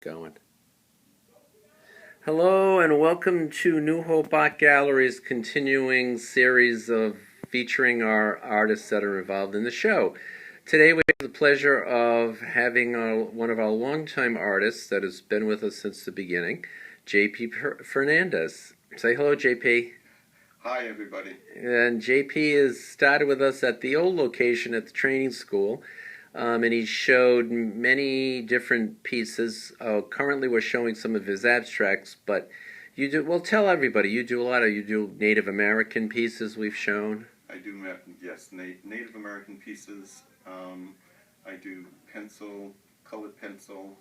Going. Hello and welcome to New Hope Art Gallery's continuing series of featuring our artists that are involved in the show. Today we have the pleasure of having one of our longtime artists that has been with us since the beginning, JP Fernandes. Say hello, JP. Hi, everybody. And JP has started with us at the old location at the training school. And he showed many different pieces. Currently, we're showing some of his abstracts, but you do, well, tell everybody, you do Native American pieces we've shown. I do, yes, Native American pieces. I do colored pencil.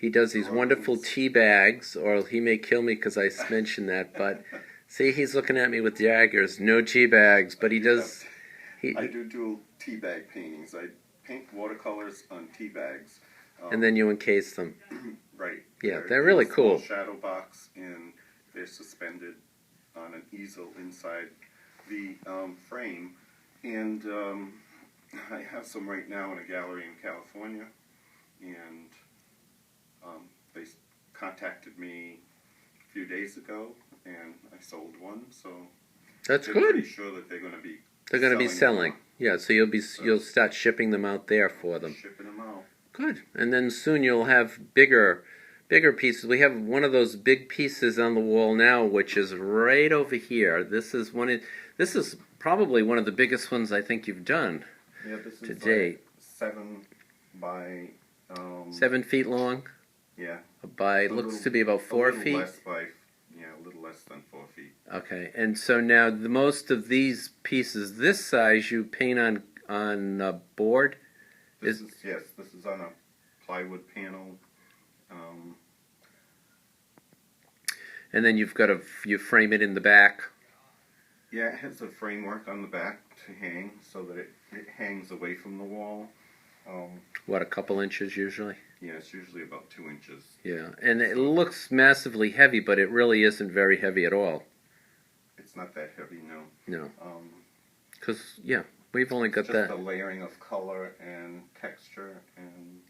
He does these drawings. wonderful tea bags, or he may kill me because I mentioned that, but see, he's looking at me with daggers. No tea bags, but he does. I do tea bag paintings. I paint watercolors on tea bags. And then you encase them. Right. Yeah, they're really cool. Shadow box, and they're suspended on an easel inside the frame. And I have some right now in a gallery in California. And they contacted me a few days ago, and I sold one. So that's I'm good. pretty sure that they're going to be. They're going to be selling. Yeah, so you'll start shipping them out there for them. Shipping them out. Good. And then soon you'll have bigger pieces. We have one of those big pieces on the wall now, which is right over here. This is probably one of the biggest ones I think you've done. Yeah, this is to date. Like 7 by 7 feet long. Yeah. By looks to be about 4 feet. A little less than 4 feet. Okay, and so now the most of these pieces this size you paint on a board. This is on a plywood panel. And then you frame it in the back. Yeah, it has a framework on the back to hang so that it hangs away from the wall. What, a couple inches usually? Yeah, it's usually about 2 inches. Yeah, and it looks massively heavy, but it really isn't very heavy at all. It's not that heavy, no. No. Because, we've only got that. Just the layering of color and texture and...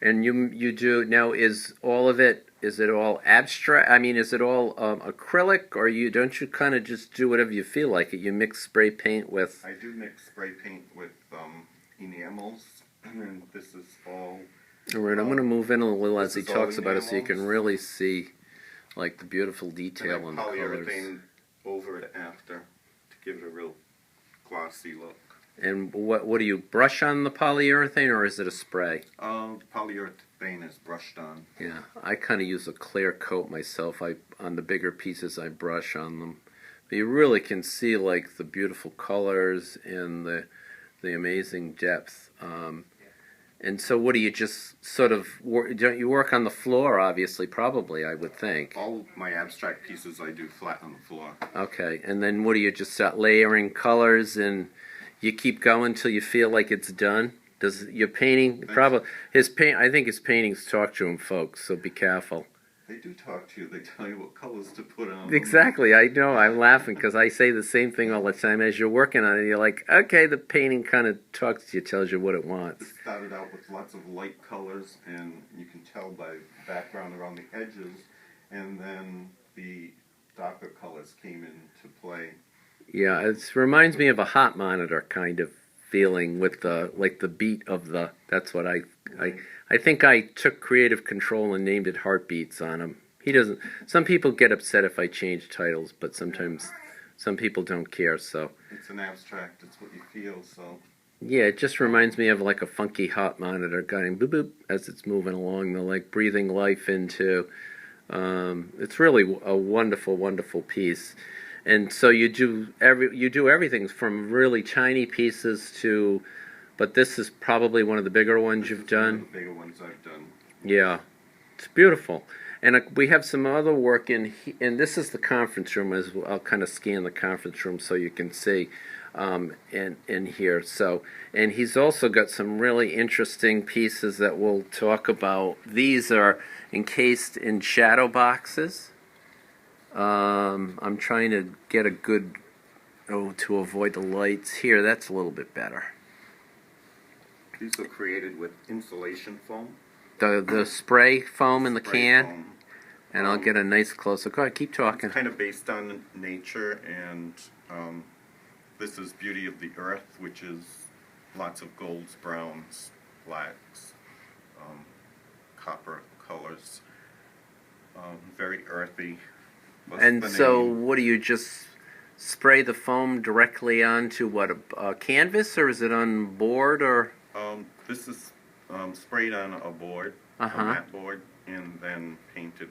And you do, now is it all abstract? I mean, is it all acrylic, or don't you kind of just do whatever you feel like it? You mix spray paint with... I do mix spray paint with enamels, and this is all... All right, I'm going to move in a little as he talks about it so you can really see like the beautiful detail and the colors. Polyurethane over it after to give it a real glossy look. And what do you brush on the polyurethane, or is it a spray? Polyurethane is brushed on. Yeah, I kind of use a clear coat myself. On the bigger pieces I brush on them. But you really can see like the beautiful colors and the amazing depth. And so what do you just sort of, don't you work on the floor, obviously, probably, I would think. All my abstract pieces I do flat on the floor. Okay, and then what do you just start layering colors and you keep going till you feel like it's done? Does your painting, I think his paintings talk to him, folks, so be careful. They do talk to you. They tell you what colors to put on. Exactly. I know. I'm laughing because I say the same thing all the time. As you're working on it, you're like, okay, the painting kind of talks to you, tells you what it wants. It started out with lots of light colors, and you can tell by the background around the edges, and then the darker colors came into play. Yeah, it reminds me of a hot monitor kind of feeling with the beat of the. That's what I think I took creative control and named it Heartbeats on him. He doesn't. Some people get upset if I change titles, but sometimes some people don't care. So it's an abstract. It's what you feel. So yeah, it just reminds me of like a funky hot monitor going boop boop as it's moving along. The like breathing life into. It's really a wonderful, wonderful piece. And so you do everything from really tiny pieces to. But this is probably one of the bigger ones you've done. One of the bigger ones I've done. Yeah, it's beautiful. And we have some other work and this is the conference room. I'll kind of scan the conference room so you can see in here. So, and he's also got some really interesting pieces that we'll talk about. These are encased in shadow boxes. I'm trying to get a good to avoid the lights here. That's a little bit better. These are created with insulation foam. the spray foam in the spray can, foam. and I'll get a nice close-up. Go ahead, keep talking. It's kind of based on nature, and this is Beauty of the Earth, which is lots of golds, browns, blacks, copper colors, very earthy. What's And the so, name? what do you just spray the foam directly onto what a canvas, or is it on board, or? This is sprayed on a board, a matte board, and then painted.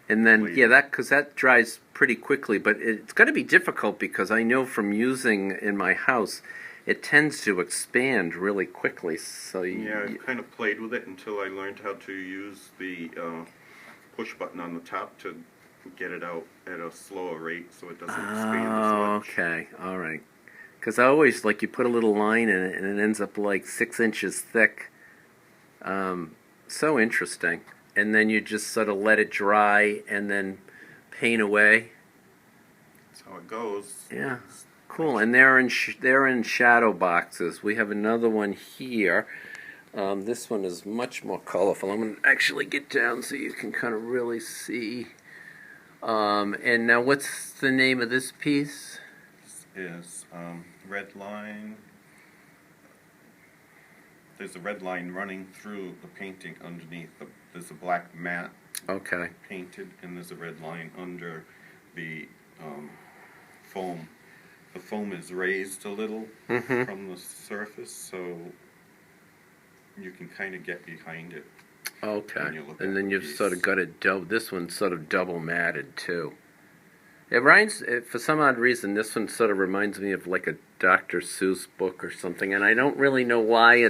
And then, later. yeah, because that dries pretty quickly, but it's going to be difficult because I know from using in my house, it tends to expand really quickly. So Yeah, I kind of played with it until I learned how to use the push button on the top to get it out at a slower rate so it doesn't expand as much. Okay, all right. Because I always, like, you put a little line in it and it ends up like 6 inches thick. So interesting. And then you just sort of let it dry and then paint away. That's how it goes. Yeah, cool. And they're in shadow boxes. We have another one here. This one is much more colorful. I'm going to actually get down so you can kind of really see. And now, what's the name of this piece? Is red line. There's a red line running through the painting underneath. There's a black mat Okay. painted, and there's a red line under the foam. The foam is raised a little from the surface, so you can kind of get behind it. Okay. when you look And at then the you've piece. sort of got it this one's sort of double matted too. It reminds, for some odd reason, this one sort of reminds me of like a Dr. Seuss book or something, and I don't really know why.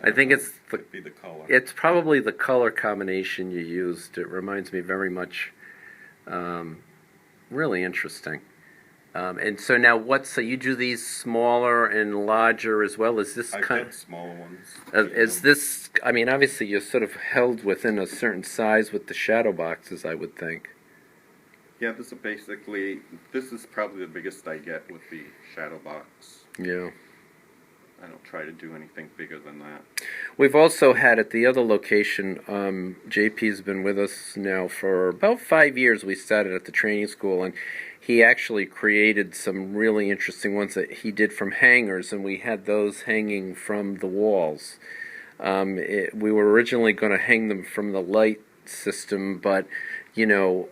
I think it's Could be the color. It's probably the color combination you used. It reminds me very much. Really interesting. And so now, so you do these smaller and larger as well? Is this I've kind? got smaller ones. Is this? I mean, obviously, you're sort of held within a certain size with the shadow boxes, I would think. Yeah, this is probably the biggest I get with the shadow box. Yeah. I don't try to do anything bigger than that. We've also had at the other location, JP's been with us now for about 5 years. We started at the training school, and he actually created some really interesting ones that he did from hangers, and we had those hanging from the walls. We were originally going to hang them from the light system, but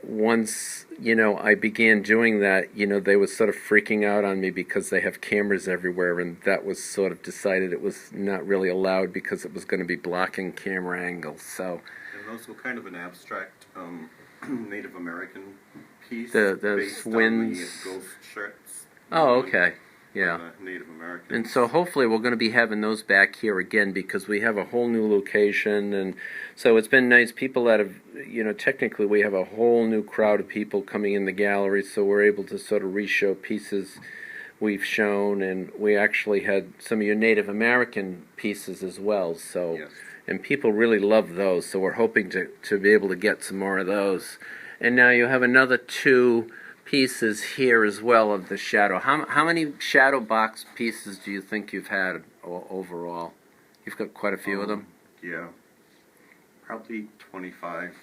once I began doing that, they were sort of freaking out on me because they have cameras everywhere, and that was sort of decided it was not really allowed because it was going to be blocking camera angles. So, And those were kind of an abstract Native American piece the based swins. on the ghost shirts. Oh, okay. Yeah. Native American. And so hopefully we're going to be having those back here again because we have a whole new location, and so it's been nice. People that have, technically we have a whole new crowd of people coming in the gallery, so we're able to sort of re-show pieces we've shown, and we actually had some of your Native American pieces as well. So, Yes. And people really love those, so we're hoping to be able to get some more of those. And now you have another 2 pieces here as well of the shadow. How many shadow box pieces do you think you've had overall? You've got quite a few of them? Yeah. Probably 25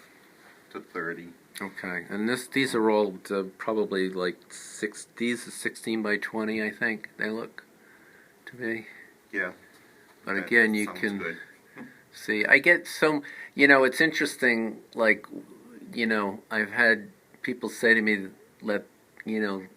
to 30. Okay. And these are all probably like these are 16 by 20, I think they look to me. Yeah. But That again, you sounds can good. see. I get some, it's interesting, like, I've had people say to me,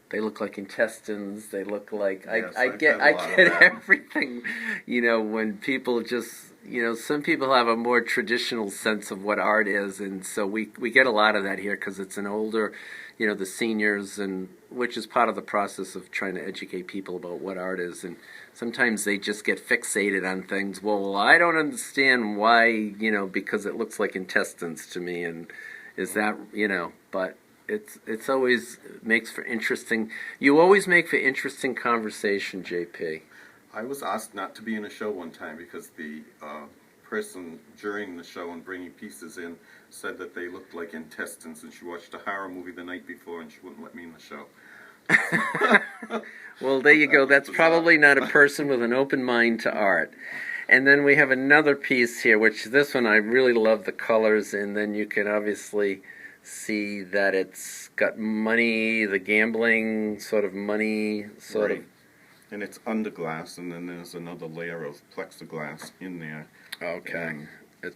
they look like intestines. They look like Yes, I I've get had a lot of that. everything. When people just some people have a more traditional sense of what art is, and so we get a lot of that here because it's an older, the seniors, and which is part of the process of trying to educate people about what art is. And sometimes they just get fixated on things. Well, I don't understand why, because it looks like intestines to me, and is that but. It's always makes for interesting. You always make for interesting conversation, JP. I was asked not to be in a show one time because the person during the show and bringing pieces in said that they looked like intestines, and she watched a horror movie the night before and she wouldn't let me in the show. Well, there you go. That's bizarre. probably not a person with an open mind to art. And then we have another piece here, which this one I really love the colors, and then you can obviously see that it's got money, the gambling sort of money, sort Right. of. And it's under glass, and then there's another layer of plexiglass in there. Okay.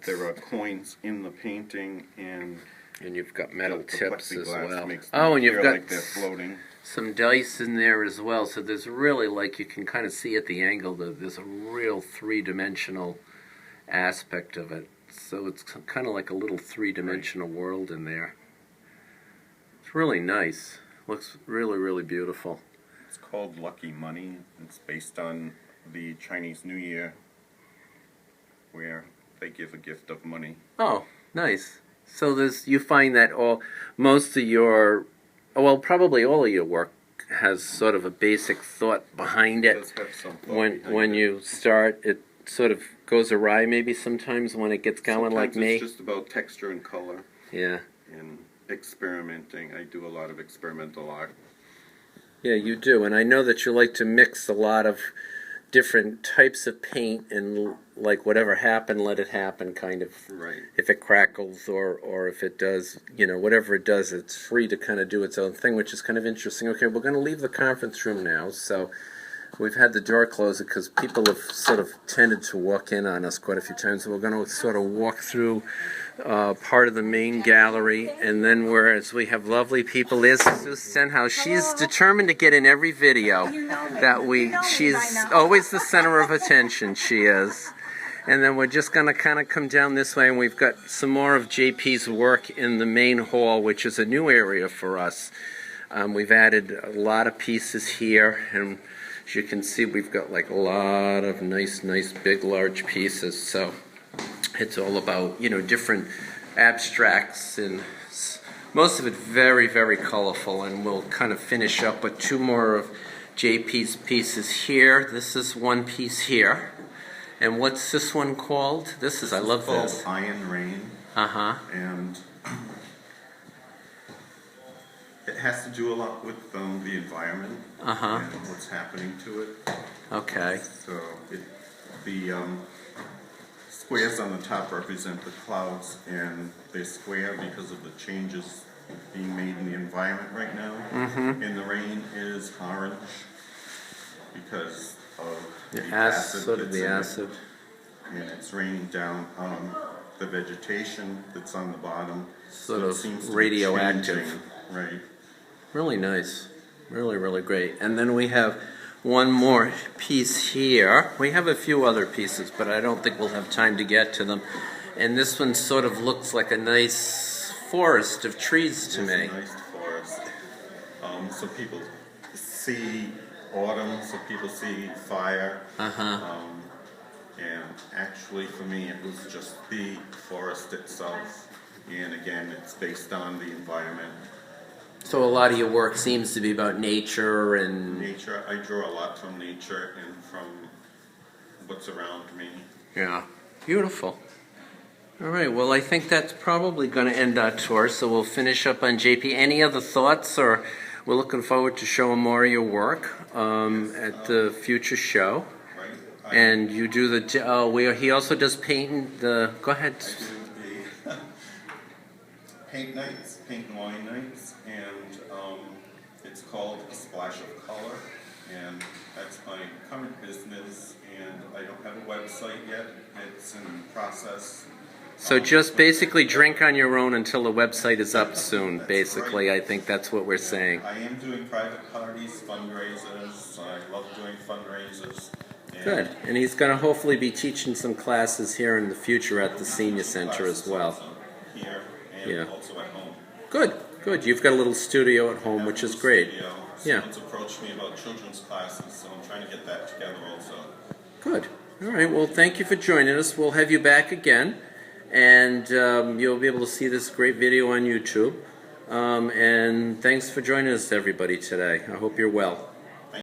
There are coins in the painting, and you've got metal the tips as plexiglass well. makes them Oh, and you've feel got like they're floating. some dice in there as well. So there's really, like, you can kind of see at the angle that there's a real three-dimensional aspect of it. So it's kind of like a little three-dimensional world in there. It's really nice. Looks really, really beautiful. It's called Lucky Money. It's based on the Chinese New Year, where they give a gift of money. Oh, nice. So you find that most of your, well, probably all of your work has sort of a basic thought behind it. It does have some thought When behind it. you start, it sort of goes awry maybe sometimes when it gets going, like me. It's just about texture and color Yeah. and experimenting. I do a lot of experimental art. Yeah, you do. And I know that you like to mix a lot of different types of paint and, like, whatever happened, let it happen, kind of. Right. If it crackles or if it does, whatever it does, it's free to kind of do its own thing, which is kind of interesting. Okay, we're going to leave the conference room now. So we've had the door closed because people have sort of tended to walk in on us quite a few times. So we're going to sort of walk through part of the main gallery, and then whereas we have lovely people, there's Sue Stenhouse. She's determined to get in every video she's always the center of attention, she is. And then we're just going to kind of come down this way, and we've got some more of JP's work in the main hall, which is a new area for us. We've added a lot of pieces here, and as you can see, we've got like a lot of nice, big, large pieces. So it's all about, different abstracts, and most of it very, very colorful. And we'll kind of finish up with two more of JP's pieces here. This is one piece here. And what's this one called? I love this. Called Iron Rain. Uh-huh. And it has to do a lot with the environment Uh-huh. and what's happening to it. Okay. So the squares on the top represent the clouds, and they're square because of the changes being made in the environment right now. Mm-hmm. And the rain is orange because of The the acid, sort of that's the in it. acid. And it's raining down on the vegetation that's on the bottom. Sort So it of seems to be radioactive. changing. Right. Really nice. Really, really great. And then we have one more piece here. We have a few other pieces, but I don't think we'll have time to get to them. And this one sort of looks like a nice forest of trees to me. It's a nice forest. So people see autumn, so people see fire. Uh-huh. And actually for me it was just the forest itself. And again, it's based on the environment. So a lot of your work seems to be about nature and... Nature, I draw a lot from nature and from what's around me. Yeah. Beautiful. All right, well, I think that's probably going to end our tour, so we'll finish up on JP. Any other thoughts, or we're looking forward to showing more of your work at the future show? Right? And you do he also does painting go ahead. I do the paint nights, paint and wine nights, and it's called A Splash of Color, and that's my current business, and I don't have a website yet. It's in process. So just basically drink on your own until the website is up soon, That's basically. right. I think that's what we're saying. I am doing private parties, fundraisers. I love doing fundraisers. And Good. And he's going to hopefully be teaching some classes here in the future at the senior center as well. classes also here and Yeah. also at home. Good, good. You've got a little studio at home, which is great. Studio. Yeah. Someone's approached me about children's classes, so I'm trying to get that together also. Good. All right, well, thank you for joining us. We'll have you back again, and you'll be able to see this great video on YouTube. And thanks for joining us, everybody, today. I hope you're well.